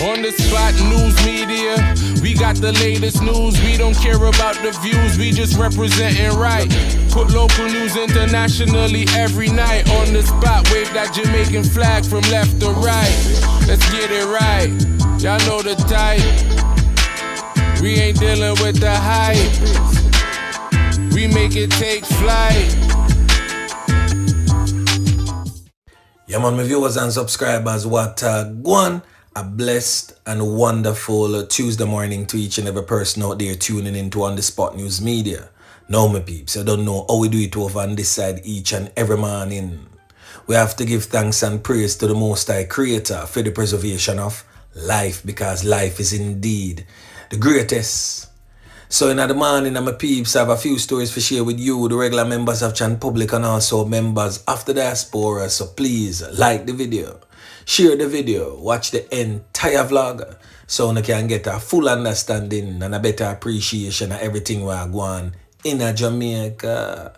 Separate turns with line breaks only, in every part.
On the spot news media, we got the latest news. We don't care about the views, we just representing right. Put local news internationally every night. On the spot, wave that Jamaican flag from left to right. Let's get it right, y'all know the type. We ain't dealing with the hype, we make it take flight.
Yeah man, my viewers and subscribers, what go on. A blessed and wonderful Tuesday morning to each and every person out there tuning into On The Spot News Media. Now my peeps, I don't know how we do it over on this side each and every morning. We have to give thanks and praise to the Most High Creator for the preservation of life, because life is indeed the greatest. So in the morning, my peeps, I have a few stories to share with you, the regular members of Chan Public and also members of the diaspora. So please like the video, share the video, watch the entire vlog so you can get a full understanding and a better appreciation of everything we are going in Jamaica.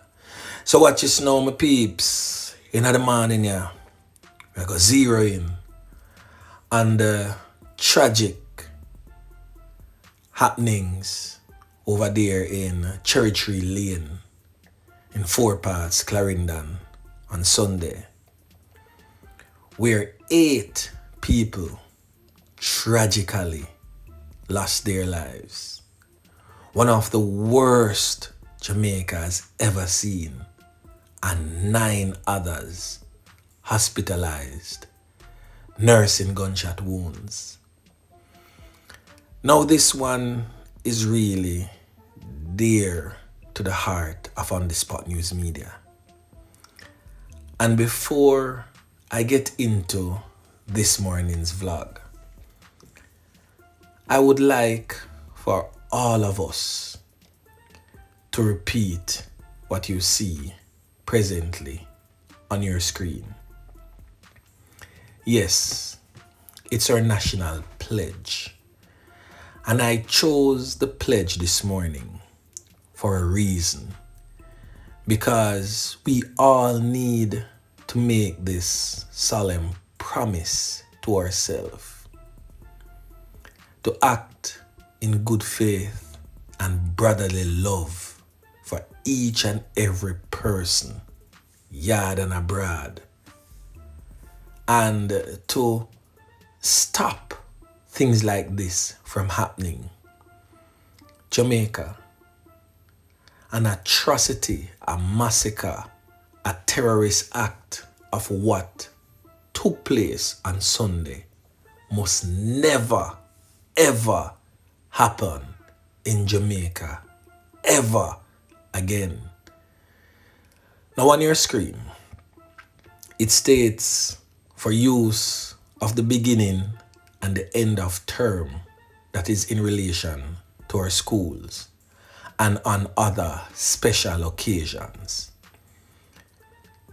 So watch this now, my peeps. In the morning, yeah, we go zero in on the tragic happenings over there in Cherry Tree Lane in Four Parts, Clarendon on Sunday, where 8 people tragically lost their lives. One of the worst Jamaica has ever seen, and 9 others hospitalized, nursing gunshot wounds. Now this one is really dear to the heart of On The Spot News Media. And before I get into this morning's vlog, I would like for all of us to repeat what you see presently on your screen. Yes, it's our national pledge. And I chose the pledge this morning for a reason, because we all need to make this solemn promise to ourselves to act in good faith and brotherly love for each and every person, yard and abroad, and to stop things like this from happening. Jamaica, an atrocity, a massacre, a terrorist act of what took place on Sunday must never, ever happen in Jamaica, ever again. Now on your screen, it states for use of the beginning and the end of term, that is in relation to our schools and on other special occasions.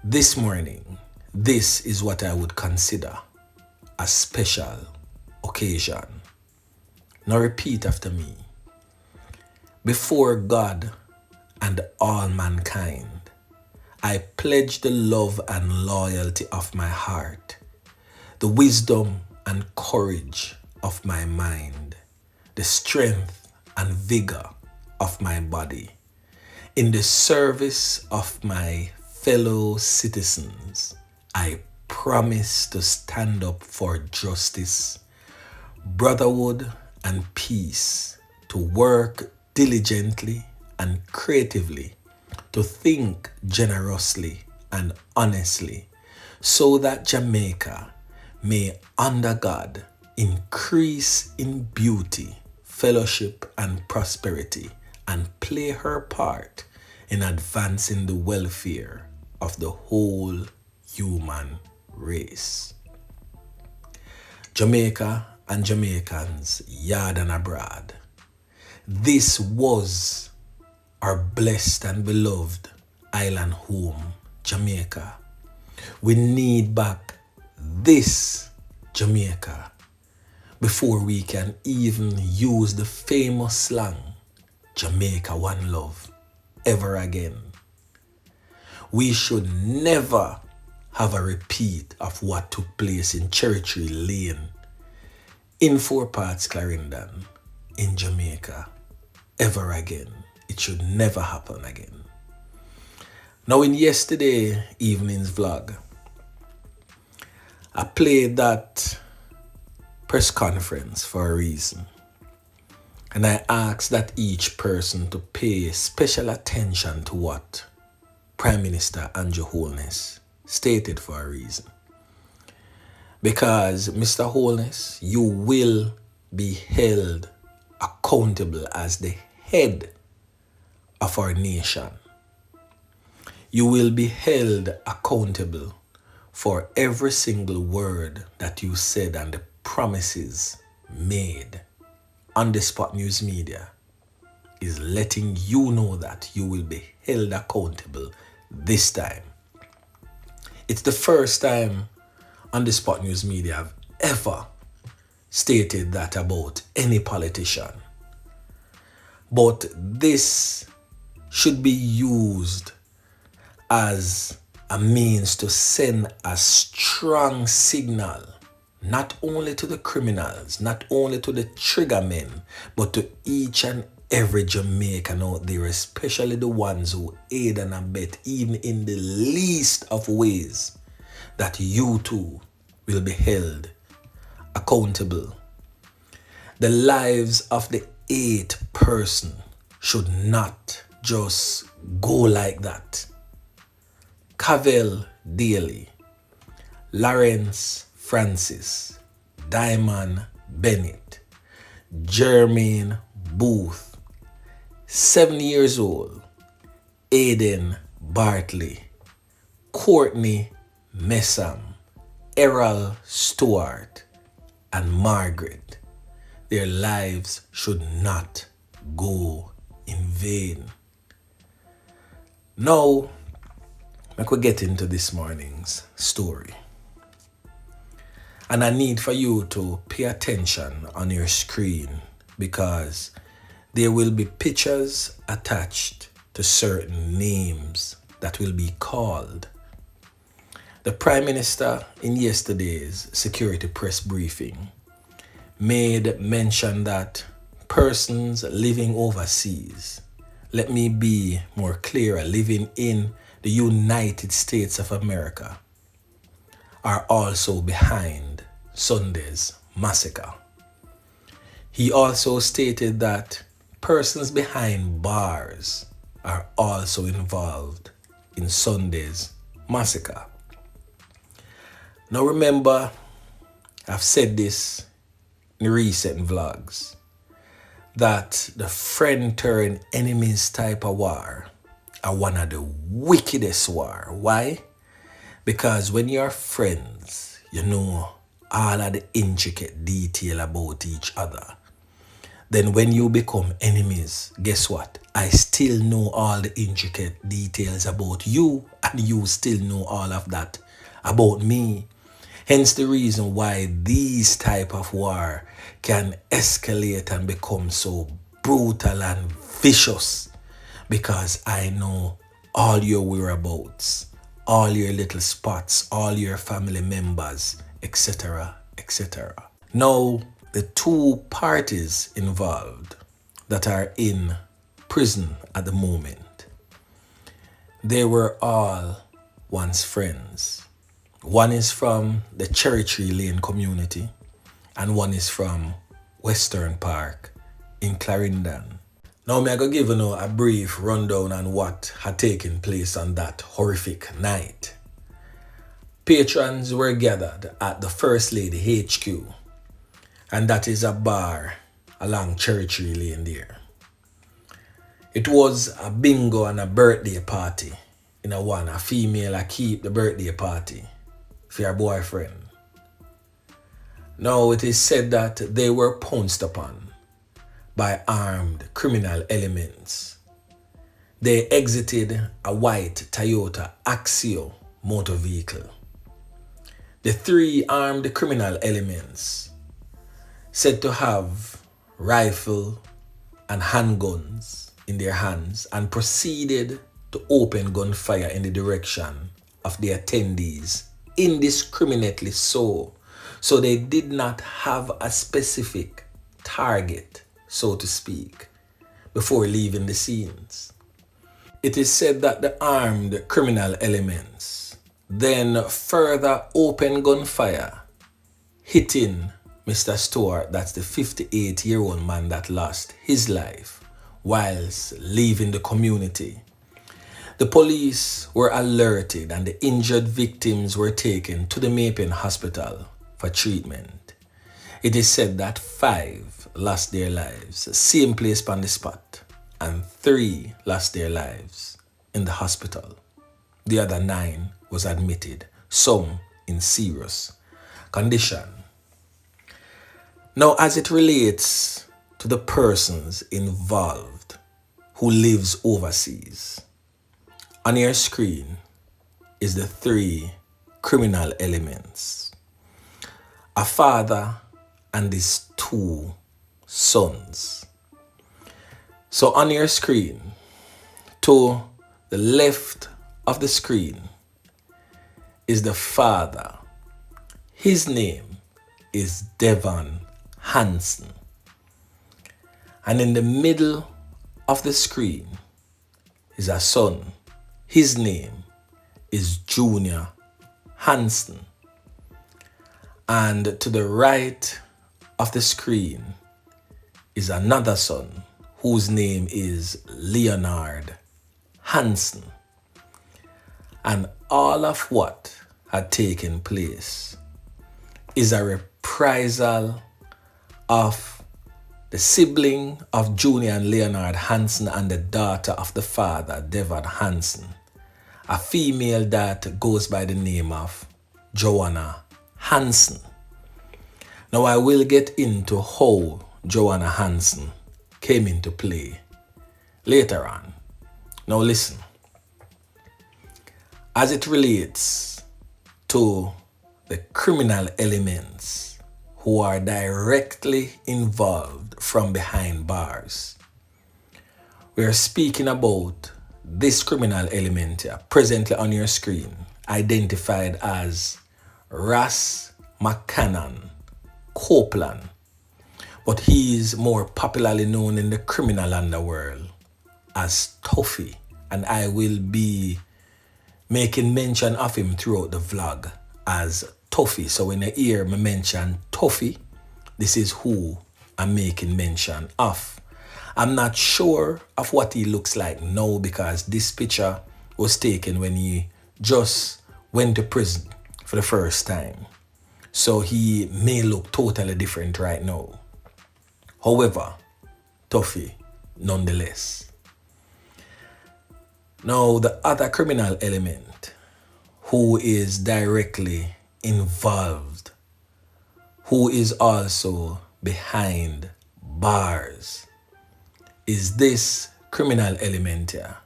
This morning, this is what I would consider a special occasion. Now repeat after me. Before God and all mankind, I pledge the love and loyalty of my heart, the wisdom and courage of my mind, the strength and vigor of my body, in the service of my fellow citizens. I promise to stand up for justice, brotherhood, and peace, to work diligently and creatively, to think generously and honestly, so that Jamaica may, under God, increase in beauty, fellowship, and prosperity, and play her part in advancing the welfare of the whole human race. Jamaica and Jamaicans, yard and abroad, this was our blessed and beloved island home, Jamaica. We need back this Jamaica before we can even use the famous slang Jamaica One Love ever again. We should never have a repeat of what took place in Cherry Tree Lane in 4 parts Clarendon, in Jamaica, ever again. It should never happen again. Now in yesterday evening's vlog, I played that press conference for a reason. And I asked that each person to pay special attention to what Prime Minister Andrew Holness stated for a reason. Because, Mr. Holness, you will be held accountable as the head of our nation. You will be held accountable for every single word that you said and the promises made. On the Spot News Media is letting you know that you will be held accountable this time. It's the first time on the Spot News Media I've ever stated that about any politician. But this should be used as a means to send a strong signal, not only to the criminals, not only to the trigger men, but to each and every Jamaican out there, especially the ones who aid and abet, even in the least of ways, that you too will be held accountable. The lives of the 8th person should not just go like that. Cavell Daly, Lawrence Francis, Diamond Bennett, Jermaine Booth, 7 years old, Aiden Bartley, Courtney Messam, Errol Stewart, and Margaret. Their lives should not go in vain. Now, I could get into this morning's story. And I need for you to pay attention on your screen because there will be pictures attached to certain names that will be called. The Prime Minister in yesterday's security press briefing made mention that persons living overseas, let me be more clear, living in the United States of America, are also behind Sunday's massacre. He also stated that persons behind bars are also involved in Sunday's massacre. Now remember, I've said this in recent vlogs, that the friend turn enemies type of war are one of the wickedest war. Why? Because when you're friends, you know all of the intricate detail about each other. Then when you become enemies, guess what? I still know all the intricate details about you and you still know all of that about me. Hence the reason why these type of war can escalate and become so brutal and vicious. Because I know all your whereabouts, all your little spots, all your family members, etc., etc. Now, the 2 parties involved that are in prison at the moment, they were all once friends. One is from the Cherry Tree Lane community and one is from Western Park in Clarendon. Now I'm going to give you a brief rundown on what had taken place on that horrific night. Patrons were gathered at the First Lady HQ, and that is a bar along Cherry Tree Lane there. It was a bingo and a birthday party. A female keep the birthday party for your boyfriend. Now it is said that they were pounced upon by armed criminal elements. They exited a white Toyota Axio motor vehicle. The 3 armed criminal elements, said to have rifle and handguns in their hands, and proceeded to open gunfire in the direction of the attendees, indiscriminately so So they did not have a specific target, so to speak, before leaving the scenes. It is said that the armed criminal elements then further opened gunfire, hitting Mr. Stewart, that's the 58-year-old man that lost his life whilst leaving the community. The police were alerted and the injured victims were taken to the Mappin Hospital for treatment. It is said that 5 lost their lives, same place on the spot, and 3 lost their lives in the hospital. The other 9 was admitted, some in serious condition. Now, as it relates to the persons involved who lives overseas, on your screen is the 3 criminal elements. A father and his 2 sons. So on your screen, to the left of the screen is the father. His name is Devon Hansen. And in the middle of the screen is a son. His name is Junior Hansen. And to the right of the screen is another son whose name is Leonard Hansen. And all of what had taken place is a reprisal of the sibling of Junior and Leonard Hansen and the daughter of the father, Devon Hansen, a female that goes by the name of Joanna Hansen. Now I will get into how Joanna Hansen came into play later on. Now listen, as it relates to the criminal elements who are directly involved from behind bars, we are speaking about this criminal element here, presently on your screen, identified as Ras McCannon Copeland, but he is more popularly known in the criminal underworld as Tuffy, and I will be making mention of him throughout the vlog as Tuffy. So when you hear me mention Tuffy, this is who I'm making mention of. I'm not sure of what he looks like now because this picture was taken when he just went to prison for the first time. So he may look totally different right now. However, Tuffy nonetheless. Now, the other criminal element who is directly involved, who is also behind bars, is this criminal element here,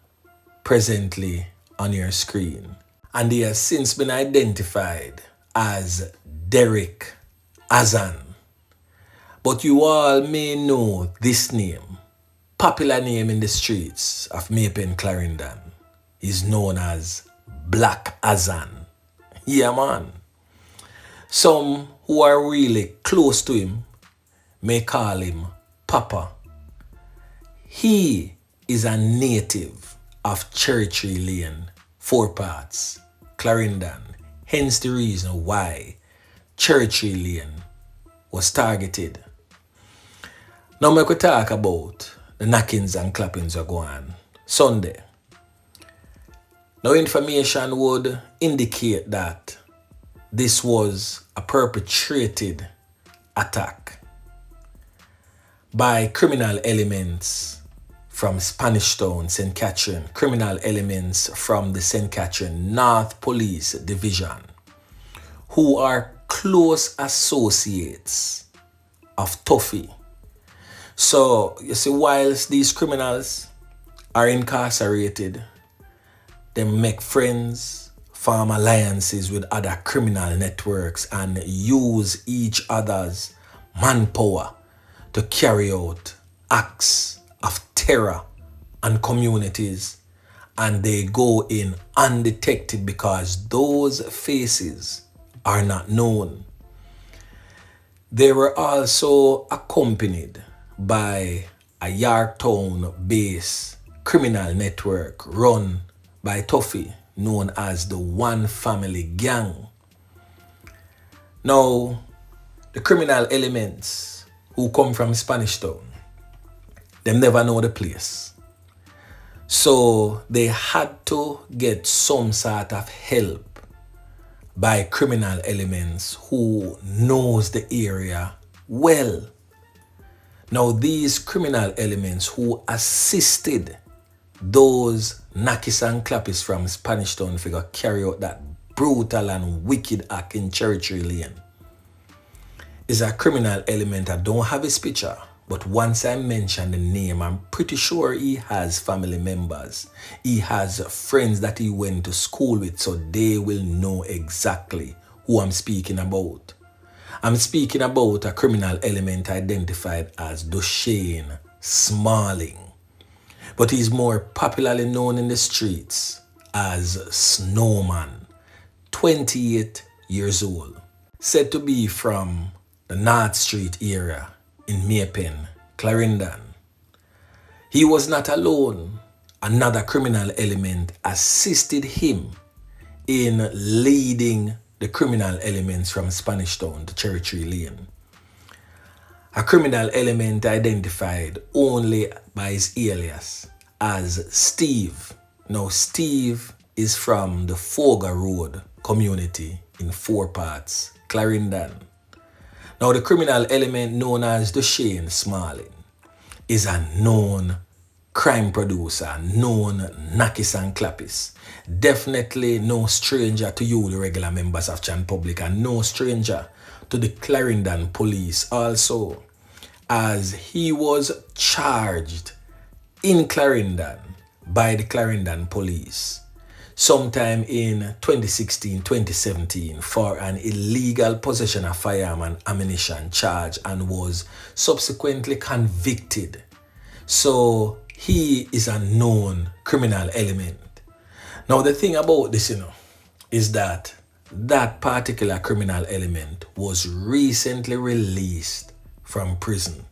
presently on your screen. And he has since been identified as Derek Azan. But you all may know this name, popular name in the streets of Mappin Clarendon, is known as Black Azan. Yeah, man. Some who are really close to him may call him Papa. He is a native of Churchy Lane, 4 Parts, Clarendon. Hence the reason why Churchy Lane was targeted. Now we could talk about the knockings and clappings that go on Sunday. Now information would indicate that this was a perpetrated attack by criminal elements from Spanish Town, St. Catherine, criminal elements from the St. Catherine North Police Division, who are close associates of Tuffy. So, you see, whilst these criminals are incarcerated, they make friends, form alliances with other criminal networks, and use each other's manpower to carry out acts of terror on communities. And they go in undetected because those faces are not known. They were also accompanied by a Yorktown-based criminal network run by Tuffy, known as the One Family Gang. Now, the criminal elements who come from Spanish Town, them never know the place. So they had to get some sort of help by criminal elements who knows the area well. Now these criminal elements who assisted those Nakis and Clappis from Spanish Town figure carry out that brutal and wicked act in Churchill Lane is a criminal element. I don't have his picture, but once I mention the name, I'm pretty sure he has family members. He has friends that he went to school with, so they will know exactly who I'm speaking about. I'm speaking about a criminal element identified as Dushane Smalling, but he's more popularly known in the streets as Snowman, 28 years old, said to be from the North Street area in Maypen, Clarendon. He was not alone. Another criminal element assisted him in leading the criminal elements from Spanish Town to Churchill Lane. A criminal element identified only by his alias as Steve. Now Steve is from the Foga Road community in Four Parts, Clarendon. Now the criminal element known as Dushane Smalling is a known crime producer, known Nakis and Clappis. Definitely no stranger to you, the regular members of Chan Public, and no stranger to the Clarendon police also, as he was charged in Clarendon by the Clarendon police sometime in 2016-2017 for an illegal possession of firearm and ammunition charge, and was subsequently convicted. So he is a known criminal element. Now the thing about this, is that particular criminal element was recently released from prison.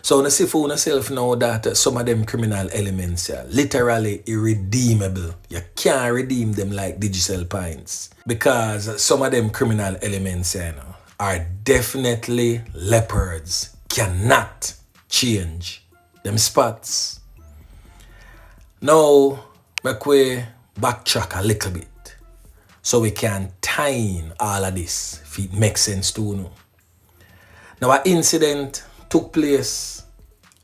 So you see for yourself now that some of them criminal elements are literally irredeemable. You can't redeem them like digital points, because some of them criminal elements are definitely leopards. Cannot change them spots. Now, make we backtrack a little bit so we can tie in all of this if it makes sense to you. Now, an incident took place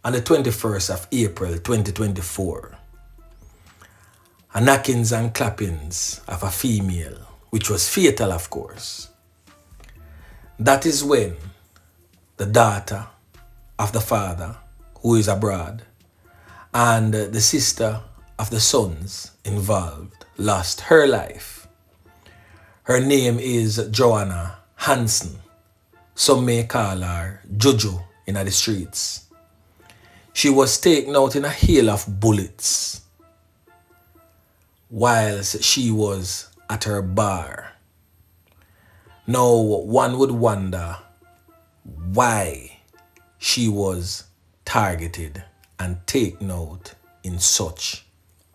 on the 21st of April 2024. A knockings and clappings of a female, which was fatal, of course. That is when the daughter of the father, who is abroad, and the sister of the sons involved lost her life. Her name is Joanna Hansen. Some may call her Jojo in the streets. She was taken out in a hail of bullets whilst she was at her bar. Now, one would wonder why she was targeted and taken out in such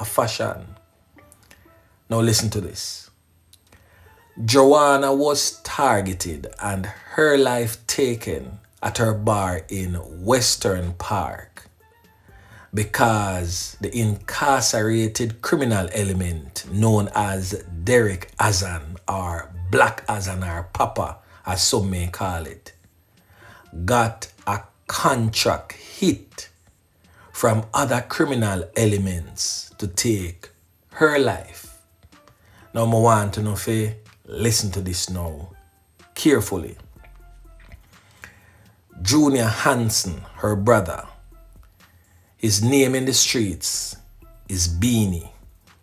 a fashion. Now listen to this. Joanna was targeted and her life taken at her bar in Western Park because the incarcerated criminal element known as Derek Azan, or Black Azan, or Papa as some may call it, got a contract hit from other criminal elements to take her life. Now I want to know if you listen to this now carefully. Junior Hansen, her brother, his name in the streets is Beanie.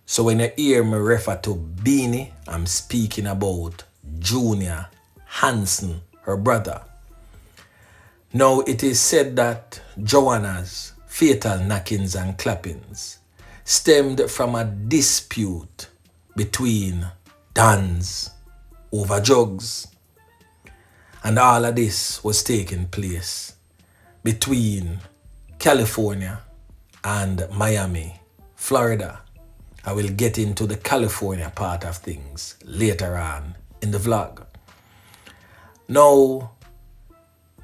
So when you hear me refer to Beanie, I'm speaking about Junior Hansen, her brother. Now it is said that Joanna's fatal knockings and clappings stemmed from a dispute between dons over drugs. And all of this was taking place between California and Miami, Florida. I will get into the California part of things later on in the vlog. Now,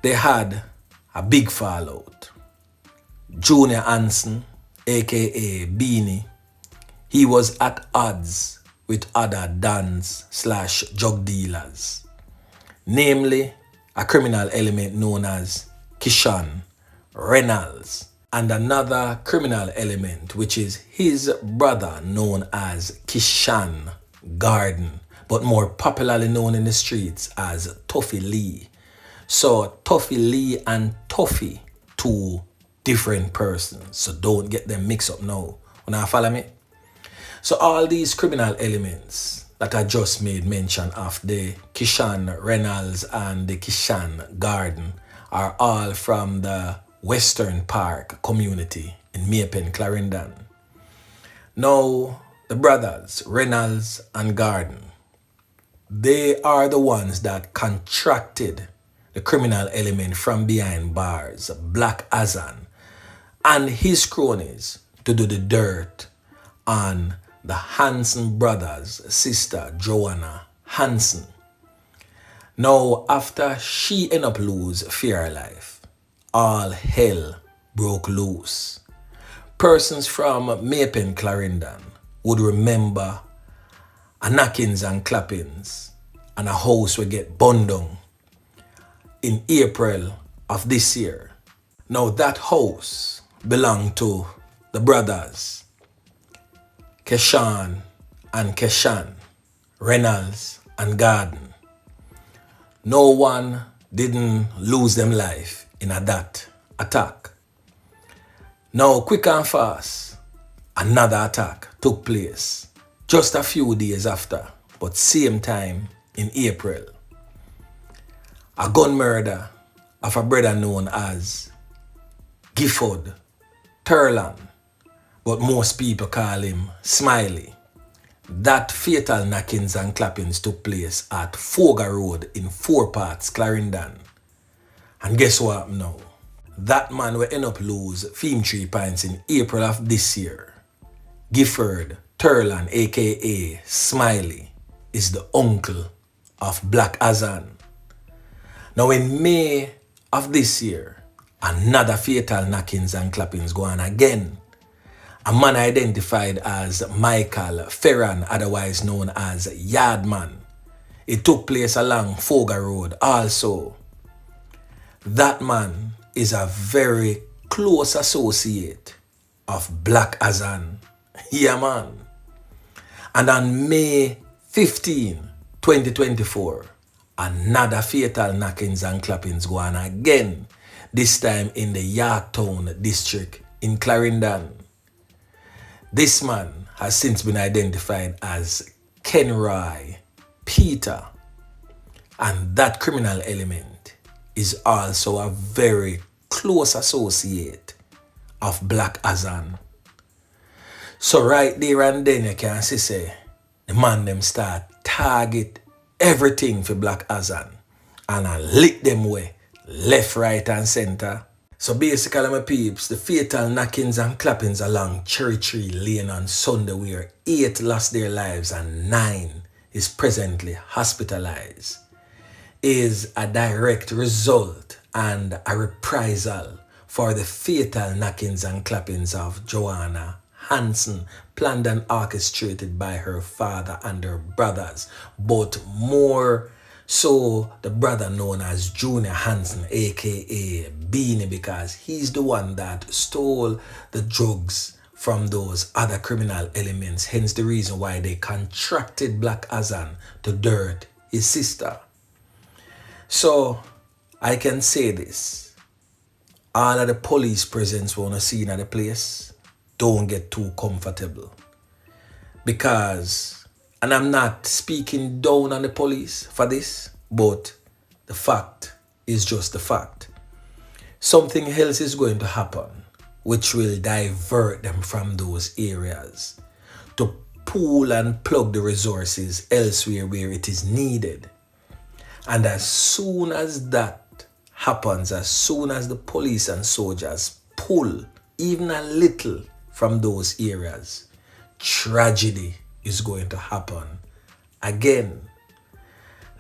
they had a big fallout. Junior Hansen, aka Beanie, he was at odds with other Dans/drug dealers, namely a criminal element known as Kishan Reynolds and another criminal element which is his brother known as Kishan Garden, but more popularly known in the streets as Tuffy Lee. So Tuffy Lee and Tuffy, two different persons, so don't get them mixed up now. You now follow me? So all these criminal elements that I just made mention of, the Kishan Reynolds and the Kishan Garden, are all from the Western Park community in Maypen, Clarendon. Now, the brothers Reynolds and Garden, they are the ones that contracted the criminal element from behind bars, Black Azan, and his cronies to do the dirt on the Hansen brothers' sister, Joanna Hansen. Now, after she ended up losing her life, all hell broke loose. Persons from Maypen, Clarendon would remember a knockings and clappings and a house will get burned down in April of this year. Now, that house belonged to the brothers Keshan and Keshan, Reynolds and Garden. No one didn't lose them life in that attack. Now, quick and fast, another attack took place just a few days after, but same time in April. A gun murder of a brother known as Gifford Turlan, but most people call him Smiley. That fatal knockings and clappings took place at Foga Road in Four Parts, Clarendon. And guess what happened now? That man will end up lose 3 points in April of this year. Gifford Turlan, aka Smiley, is the uncle of Black Azan. Now in May of this year, another fatal knockings and clappings go on again. A man identified as Michael Farin, otherwise known as Yardman. It took place along Foga Road also. That man is a very close associate of Black Azan. Yeah, man. And on May 15, 2024, another fatal knockings and clappings go on again, this time in the Yorktown district in Clarendon. This man has since been identified as Kenroy Peter, and that criminal element is also a very close associate of Black Azan. So right there and then you can see say the man them start target everything for Black Azan and I lick them way left, right and center. So basically, my peeps, the fatal knockings and clappings along Cherry Tree Lane on Sunday where 8 lost their lives and 9 is presently hospitalized is a direct result and a reprisal for the fatal knockings and clappings of Joanna Hansen, planned and orchestrated by her father and her brothers, but more so the brother known as Junior Hansen, aka Beanie, because he's the one that stole the drugs from those other criminal elements, hence the reason why they contracted Black Azan to dirt his sister. So I can say this, all of the police presence we want to see in the place, don't get too comfortable, because, and I'm not speaking down on the police for this, but the fact is just the fact. Something else is going to happen which will divert them from those areas to pool and plug the resources elsewhere where it is needed. And as soon as that happens, as soon as the police and soldiers pull even a little from those areas, tragedy is going to happen again.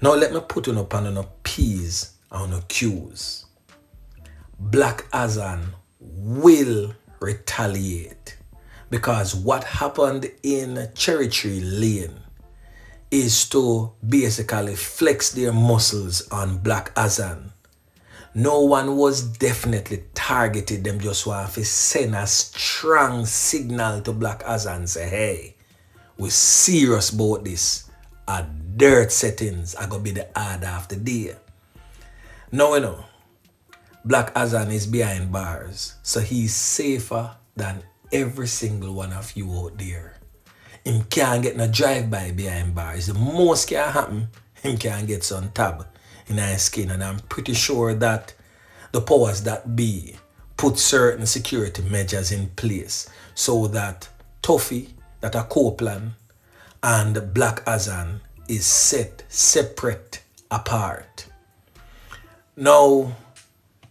Now let me put on up on no P's and no Q's. Black Azan will retaliate, because what happened in Cherry Tree Lane is to basically flex their muscles on Black Azan. No one was definitely targeted. Them just want to send a strong signal to Black Azan, say, hey, we're serious about this. Our dirt settings are going to be the order of the day. Now, you know, Black Azan is behind bars, so he's safer than every single one of you out there. Him can't get no drive-by behind bars. The most can happen, him can get some tab in his skin, and I'm pretty sure that the powers that be put certain security measures in place so that Tuffy, that a Copeland, and Black Azan is set separate apart. Now,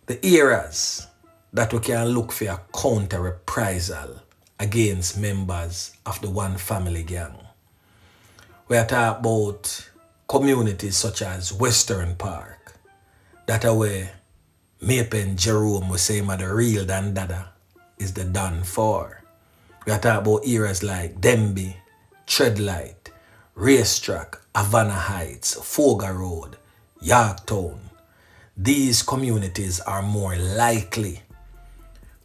the areas that we can look for a counter-reprisal against members of the One Family Gang. We are talking about communities such as Western Park, that are where Mapen Jerome was saying the real Dan Dada is the done for. We are talking about areas like Denby, Treadlight, Racetrack, Havana Heights, Foga Road, Yorktown. These communities are more likely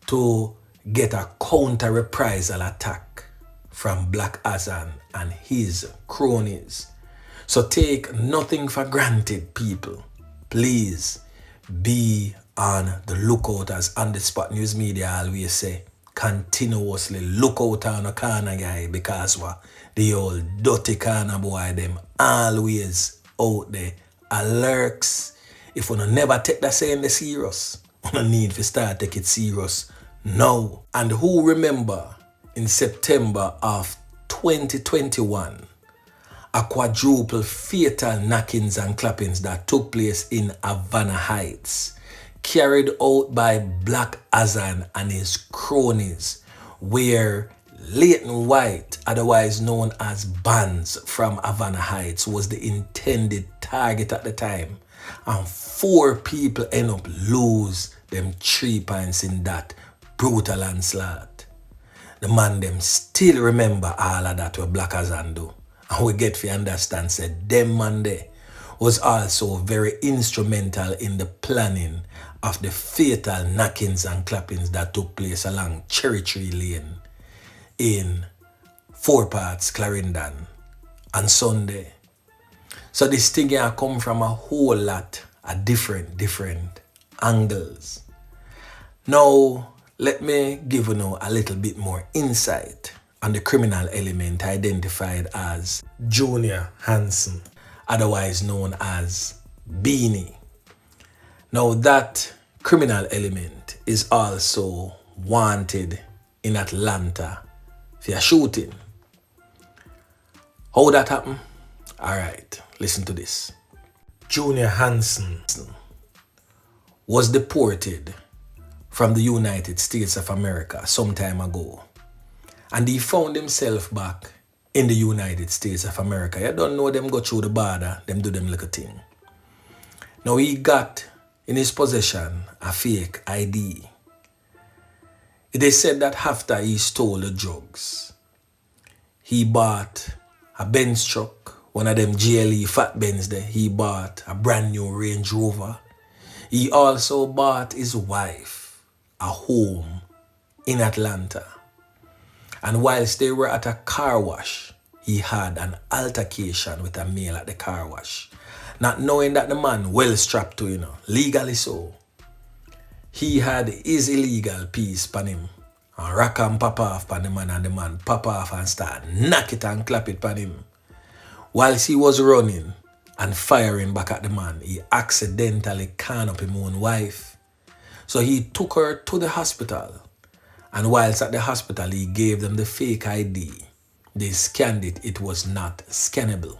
to get a counter-reprisal attack from Black Azan and his cronies. So take nothing for granted, people. Please be on the lookout, as On The Spot News Media always say. Continuously look out on a corner guy, because what the old dirty corner boy them always out there. Alerts. If we never take that saying the serious, we need to start take it serious now. And who remember in September of 2021, a quadruple fatal knockings and clappings that took place in Havana Heights, carried out by Black Azan and his cronies, where Leighton White, otherwise known as Bands from Havana Heights, was the intended target at the time. And 4 people end up lose them 3 points in that brutal onslaught. The man them still remember all of that what Black Azan do. And we get to understand said them man there was also very instrumental in the planning of the fatal knockings and clappings that took place along Cherry Tree Lane in 4 Parts, Clarendon on Sunday. So this thing here come from a whole lot of different angles. Now, let me give you a little bit more insight on the criminal element identified as Junior Hansen, otherwise known as Beanie. Now, that criminal element is also wanted in Atlanta for a shooting. How that happened? Alright, listen to this. Junior Hansen was deported from the United States of America some time ago, and he found himself back in the United States of America. You don't know them go through the border, them do them little thing. Now he got in his possession a fake ID. It is said that after he stole the drugs, he bought a Benz truck, one of them GLE fat Benz there. He bought a brand new Range Rover. He also bought his wife a home in Atlanta. And whilst they were at a car wash, he had an altercation with a male at the car wash. Not knowing that the man well strapped to, legally so. He had his illegal piece pan him and rock and pop off pan the man, and the man pop off and start knock it and clap it pan him. Whilst he was running and firing back at the man, he accidentally canned up his own wife. So he took her to the hospital, and whilst at the hospital he gave them the fake ID. They scanned it, it was not scannable.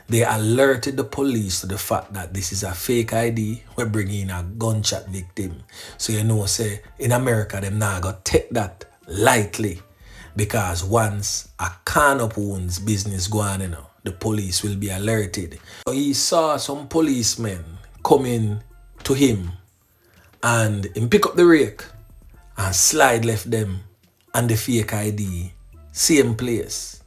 They alerted the police to the fact that this is a fake ID. We're bringing a gunshot victim. So you know, say, in America, them now go take that lightly. Because once a can of wounds business go on, the police will be alerted. So he saw some policemen coming to him and he pick up the rake and slide left them and the fake ID, same place.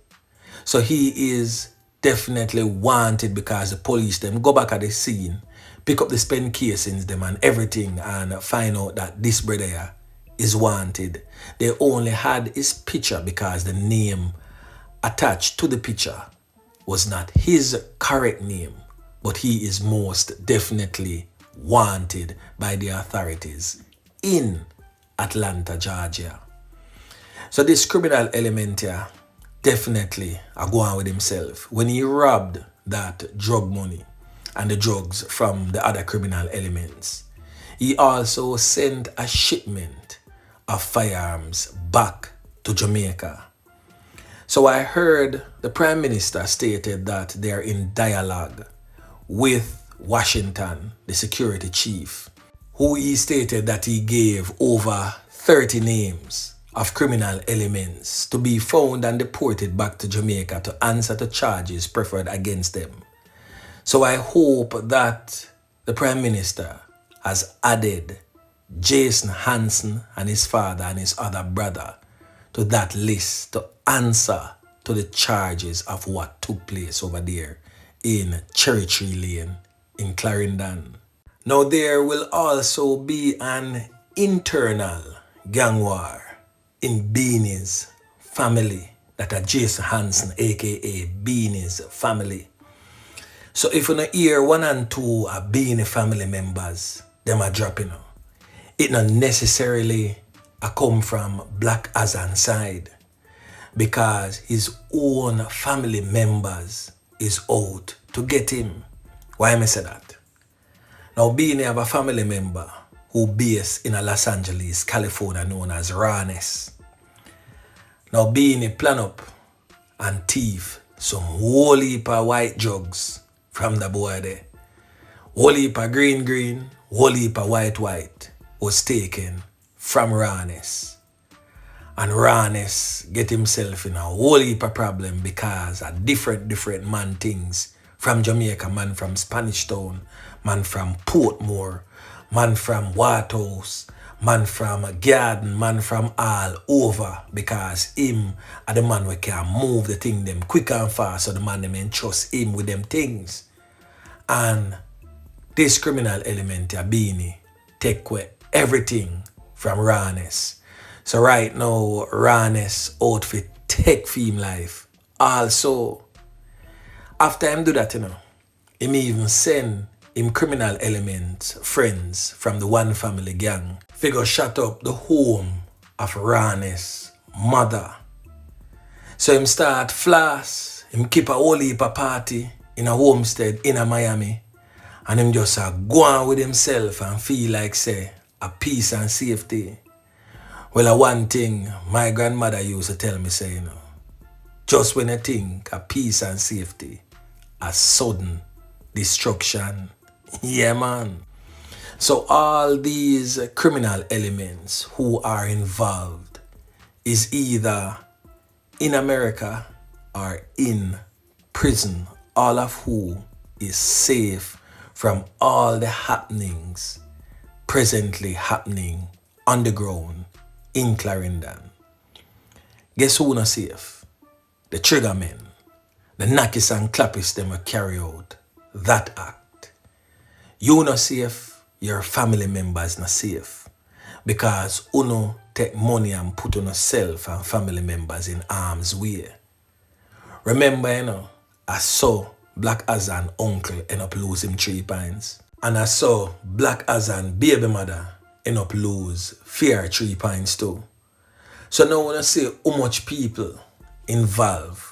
So he is definitely wanted because the police them go back at the scene, pick up the spent casings them and everything and find out that this brother here is wanted. They only had his picture because the name attached to the picture was not his correct name, but he is most definitely wanted by the authorities in Atlanta, Georgia. So this criminal element here definitely are going with himself. When he robbed that drug money and the drugs from the other criminal elements, he also sent a shipment of firearms back to Jamaica. So I heard the Prime Minister stated that they're in dialogue with Washington, the security chief, who he stated that he gave over 30 names of criminal elements to be found and deported back to Jamaica to answer to charges preferred against them. So I hope that the Prime Minister has added Jason Hansen and his father and his other brother to that list to answer to the charges of what took place over there in Cherry Tree Lane in Clarendon. Now there will also be an internal gang war in Beanie's family, that are Jason Hansen aka Beanie's family. So if you don't hear one and two are Beanie family members, them are dropping out. It not necessarily a come from Black Azan side, because his own family members is out to get him. Why am I say that? Now Beanie have a family member who based in Los Angeles, California, known as Ranes. Now Beanie plan up and thief some whole heap of white drugs from the boy there. Whole heap of green, whole heap of white was taken from Ranes. And Ranes get himself in a whole heap of problem because of different man things from Jamaica, man from Spanish Town, man from Portmore, man from Waterhouse, man from Garden, man from all over, because him are the man who can move the thing them quick and fast, so the man them entrust him with them things. And this criminal element here, Beanie, take away everything from Ranes. So right now, Ranes outfit take for him life. Also, after him do that, him even send him criminal elements, friends from the one family gang, figure shut up the home of Ranes' mother. So him start floss, him keep a whole heap of party in a homestead in a Miami, and him just go on with himself and feel like say a peace and safety. Well, one thing my grandmother used to tell me, say, just when I think of peace and safety, a sudden destruction. Yeah, man. So all these criminal elements who are involved is either in America or in prison, all of who is safe from all the happenings presently happening on the ground in Clarendon. Guess who not safe? The trigger men, the Nakis and Clappis them will carry out that act. You not safe, your family members not safe, because uno take money and put on yourself and family members in harm's way. Remember, I saw Black Azan uncle end up losing 3 pints, and I saw Black Azan baby mother end up lose 3 pints too. So now when I say how much people involved,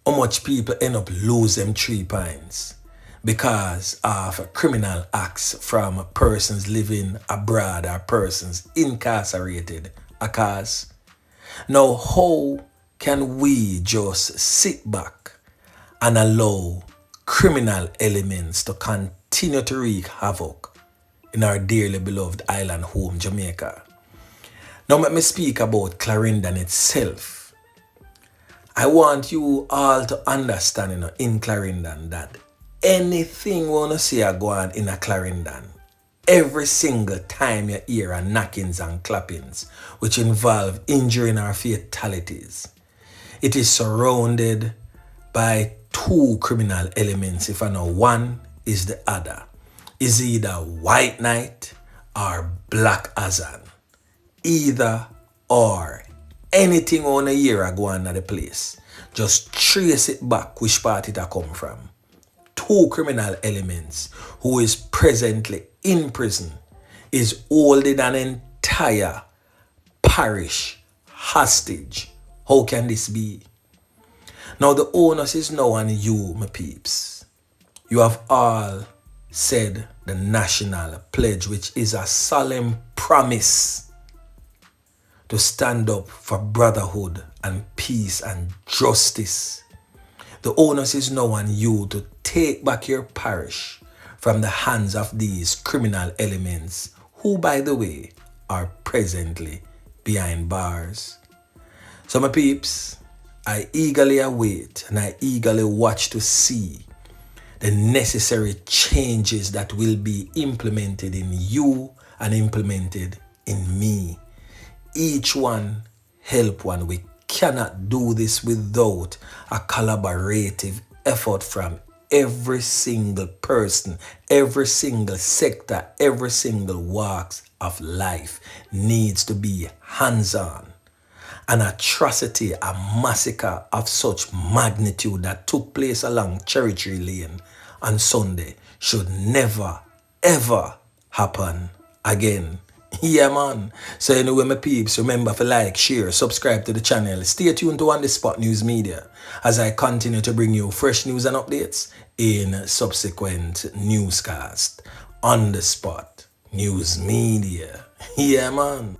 how much people end up losing 3 pints because of criminal acts from persons living abroad or persons incarcerated occurs. Now how can we just sit back and allow criminal elements to continue to wreak havoc in our dearly beloved island home, Jamaica. Now let me speak about Clarendon itself. I want you all to understand, in Clarendon, that anything we want to see go on in a Clarendon, every single time you hear a knockings and clappings, which involve injury or fatalities, it is surrounded by two criminal elements. If I know one is the other, is either white night or black Azan. Either or. Anything on a year go on at the place, just trace it back which part it a come from. Two criminal elements who is presently in prison is holding an entire parish hostage. How can this be? Now the onus is now on you, my peeps. You have all said the national pledge, which is a solemn promise to stand up for brotherhood and peace and justice. The onus is now on you to take back your parish from the hands of these criminal elements who, by the way, are presently behind bars. So my peeps, I eagerly await and I eagerly watch to see the necessary changes that will be implemented in you and implemented in me. Each one help one. We cannot do this without a collaborative effort from every single person, every single sector, every single walks of life needs to be hands-on. An atrocity, a massacre of such magnitude that took place along Cherry Lane on Sunday should never, ever happen again. Yeah, man. So anyway, my peeps, remember to like, share, subscribe to the channel. Stay tuned to On The Spot News Media as I continue to bring you fresh news and updates in subsequent newscasts. On The Spot News Media. Yeah, man.